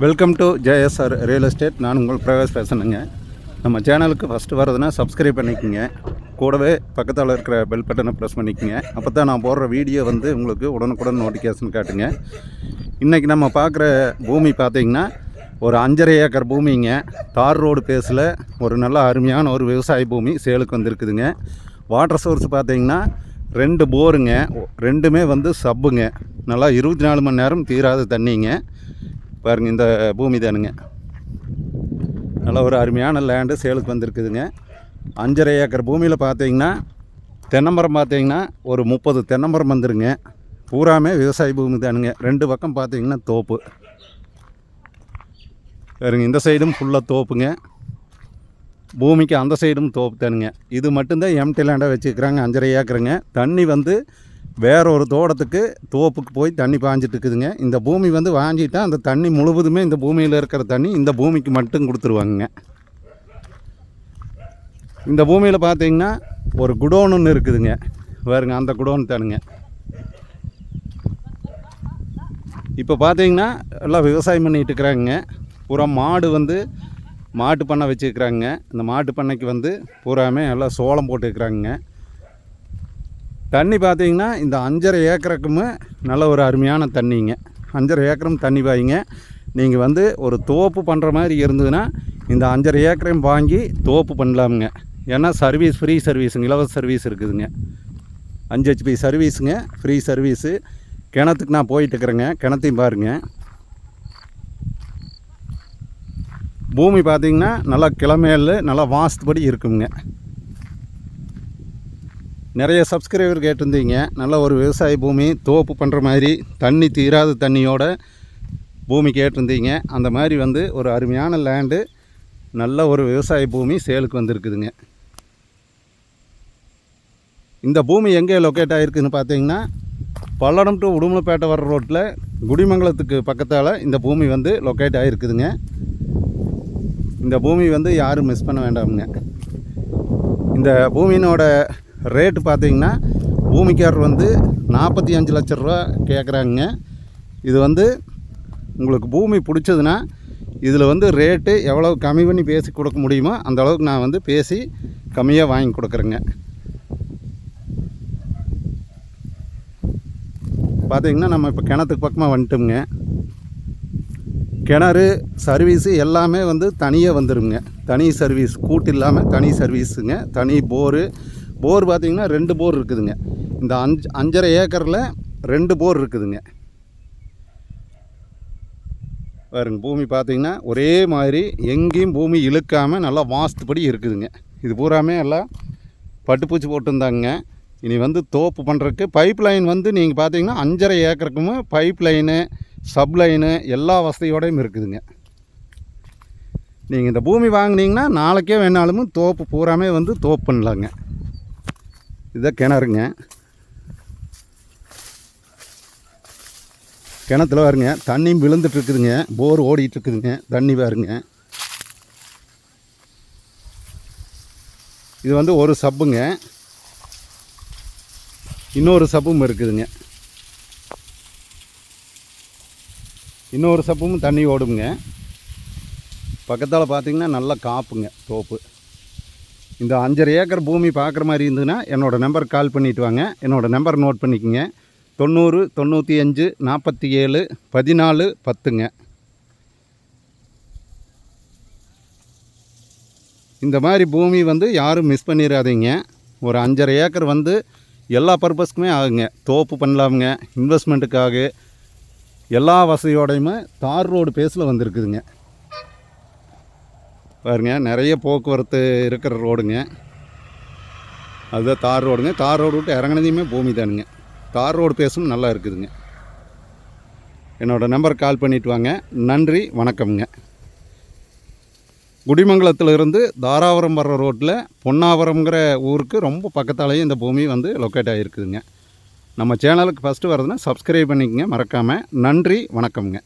Welcome to JSR real estate. நான் உங்கள் பிரகாஷ் பேசணுங்க. நம்ம சேனலுக்கு ஃபஸ்ட்டு வரதுன்னா சப்ஸ்கிரைப் பண்ணிக்கோங்க. கூடவே பக்கத்தில் இருக்கிற பெல் பட்டனை ப்ரெஸ் பண்ணிக்கோங்க. அப்போ தான் நான் போடுற வீடியோ வந்து உங்களுக்கு உடனுக்குடன் நோட்டிஃபிகேஷன் காட்டுங்க. இன்றைக்கி நம்ம பார்க்குற பூமி பார்த்திங்கன்னா ஒரு 5.5 ஏக்கர் பூமிங்க. தார் ரோடு பேஸில் ஒரு நல்ல அருமையான ஒரு விவசாய பூமி சேலுக்கு வந்துருக்குதுங்க. வாட்டர் சோர்ஸ் பார்த்திங்கன்னா 2 போருங்க, ரெண்டுமே வந்து சப்புங்க. நல்லா 24 மணி நேரம் தீராத தண்ணிங்க. பாருங்கள், இந்த பூமி தானுங்க. நல்லா ஒரு அருமையான லேண்டு சேலுக்கு வந்திருக்குதுங்க. 5.5 ஏக்கர் பூமியில் பார்த்தீங்கன்னா தென்னமரம் பார்த்தீங்கன்னா ஒரு 30 தென்னமரம் வந்துருங்க. பூராமே விவசாய பூமி தானுங்க. 2 பக்கம் பார்த்தீங்கன்னா தோப்பு பாருங்க. இந்த சைடும் ஃபுல்லாக தோப்புங்க. பூமிக்கு அந்த சைடும் தோப்பு தானுங்க. இது மட்டும்தான் எம்டி லேண்டாக வச்சுக்கிறாங்க. 5.5 ஏக்கருங்க. தண்ணி வந்து வேற ஒரு தோட்டத்துக்கு தோப்புக்கு போய் தண்ணி பாஞ்சிட்டு இருக்குதுங்க. இந்த பூமி வந்து வாங்கிட்டா அந்த தண்ணி முழுவதுமே இந்த பூமியில் இருக்கிற தண்ணி இந்த பூமிக்கு மட்டும் கொடுத்துருவாங்க. இந்த பூமியில் பார்த்தீங்கன்னா ஒரு குடோன் ஒன்று இருக்குதுங்க. பாருங்க, அந்த குடோன் தானுங்க. இப்போ பார்த்தீங்கன்னா எல்லாம் விவசாயம் பண்ணிகிட்டு இருக்கிறாங்க. பூரா மாடு வந்து மாட்டு பண்ணை வச்சுருக்குறாங்க. இந்த மாட்டு பண்ணைக்கு வந்து பூராமே எல்லாம் சோளம் போட்டுருக்குறாங்க. தண்ணி பார்த்தீங்கன்னா இந்த 5.5 ஏக்கருக்குமே நல்ல ஒரு அருமையான தண்ணிங்க. 5.5 ஏக்கரும் தண்ணி பாய்ங்க. நீங்கள் வந்து ஒரு தோப்பு பண்ணுற மாதிரி இருந்ததுன்னா இந்த 5.5 ஏக்கரையும் வாங்கி தோப்பு பண்ணலாமுங்க. ஏன்னா சர்வீஸ் ஃப்ரீ சர்வீஸுங்க, இலவச சர்வீஸ் இருக்குதுங்க. 5 HP சர்வீஸுங்க, ஃப்ரீ சர்வீஸு. கிணத்துக்கு நான் போயிட்டுருக்குறேங்க. கிணத்தையும் பாருங்கள். பூமி பார்த்திங்கன்னா நல்லா கிளமேல் நல்லா வாஸ்துபடி இருக்குங்க. நிறைய சப்ஸ்கிரைபர் கேட்டிருந்தீங்க. நல்ல ஒரு விவசாய பூமி தோப்பு பண்ணுற மாதிரி தண்ணி தீராத தண்ணியோட பூமி கேட்டிருந்தீங்க. அந்த மாதிரி வந்து ஒரு அருமையான லேண்டு, நல்ல ஒரு விவசாய பூமி சேலுக்கு வந்திருக்குதுங்க. இந்த பூமி எங்கே லொக்கேட் ஆகிருக்குதுன்னு பார்த்தீங்கன்னா பல்லடம் டு உடுமலைப்பேட்டை வர ரோட்டில் குடிமங்கலத்துக்கு பக்கத்தால் இந்த பூமி வந்து லொக்கேட் ஆகிருக்குதுங்க. இந்த பூமி வந்து யாரும் மிஸ் பண்ண வேண்டாமுங்க. இந்த பூமியினோட ரேட்டு பார்த்திங்கன்னா பூமிக்காரர் வந்து 45 லட்ச ரூபா கேட்குறாங்க. இது வந்து உங்களுக்கு பூமி பிடிச்சதுன்னா இதில் வந்து ரேட்டு எவ்வளோ கம்மி பண்ணி பேசி கொடுக்க முடியுமோ அந்த அளவுக்கு நான் வந்து பேசி கம்மியாக வாங்கி கொடுக்குறேங்க. பார்த்திங்கன்னா நம்ம இப்போ கிணத்துக்கு பக்கமாக வந்துட்டோம்ங்க. கிணறு சர்வீஸு எல்லாமே வந்து தனியாக வந்துடுங்க. தனி சர்வீஸ், கூட்டு இல்லாமல் தனி சர்வீஸுங்க. தனி போர் பார்த்திங்கன்னா 2 போர் இருக்குதுங்க. இந்த 5.5 ஏக்கரில் 2 போர் இருக்குதுங்க. பாருங்க, பூமி பார்த்திங்கன்னா ஒரே மாதிரி எங்கேயும் பூமி இழுக்காமல் நல்லா வாஸ்துபடி இருக்குதுங்க. இது பூராமே எல்லாம் பட்டுப்பூச்சி போட்டுருந்தாங்க. இனி வந்து தோப்பு பண்ணுறதுக்கு பைப் லைன் வந்து நீங்கள் பார்த்திங்கன்னா 5.5 ஏக்கருக்குமே பைப் லைனு, சப் லைனு எல்லா வசதியோடையும் இருக்குதுங்க. நீங்கள் இந்த பூமி வாங்கினீங்கன்னா நாளைக்கே வேணாலும் தோப்பு பூராமே வந்து தோப்பு பண்ணலாங்க. இதுதான் கிணறுங்க. கிணத்துல பாருங்க தண்ணியும் விழுந்துட்டுருக்குதுங்க. போர் ஓடிட்டுருக்குதுங்க. தண்ணி பாருங்க. இது வந்து ஒரு சப்புங்க. இன்னொரு சப்பும் இருக்குதுங்க. இன்னொரு சப்பும் தண்ணி ஓடுங்க. பக்கத்தால் பார்த்திங்கன்னா நல்லா காப்புங்க தோப்பு. இந்த 5.5 ஏக்கர் பூமி பார்க்குற மாதிரி இருந்ததுன்னா என்னோடய நம்பர் கால் பண்ணிவிட்டு வாங்க. என்னோடய நம்பர் நோட் பண்ணிக்கோங்க. 90 95 47 14 10ங்க. இந்த மாதிரி பூமி வந்து யாரும் மிஸ் பண்ணிடாதீங்க. ஒரு 5.5 ஏக்கர் வந்து எல்லா பர்பஸ்க்குமே ஆகுங்க. தோப்பு பண்ணலாமுங்க, இன்வெஸ்ட்மெண்ட்டுக்காக எல்லா வசதியோடையுமே தார் ரோடு பேஸில் வந்துருக்குதுங்க. பாருங்க, நிறைய போக்குவரத்து இருக்கிற ரோடுங்க. அதுதான் தார் ரோடுங்க. தார் ரோடு விட்டு இறங்கினதையுமே பூமி தானுங்க. தார் ரோடு பேசும் நல்லா இருக்குதுங்க. என்னோடய நம்பர் கால் பண்ணிவிட்டு வாங்க. நன்றி, வணக்கம்ங்க. குடிமங்கலத்திலிருந்து தாராபுரம் வர்ற ரோட்டில் பொன்னாவரம்ங்கிற ஊருக்கு ரொம்ப பக்கத்தாலேயே இந்த பூமி வந்து லொக்கேட் ஆகிருக்குதுங்க. நம்ம சேனலுக்கு ஃபஸ்ட்டு வரதுன்னா சப்ஸ்கிரைப் பண்ணிக்கங்க மறக்காமல். நன்றி, வணக்கம்ங்க.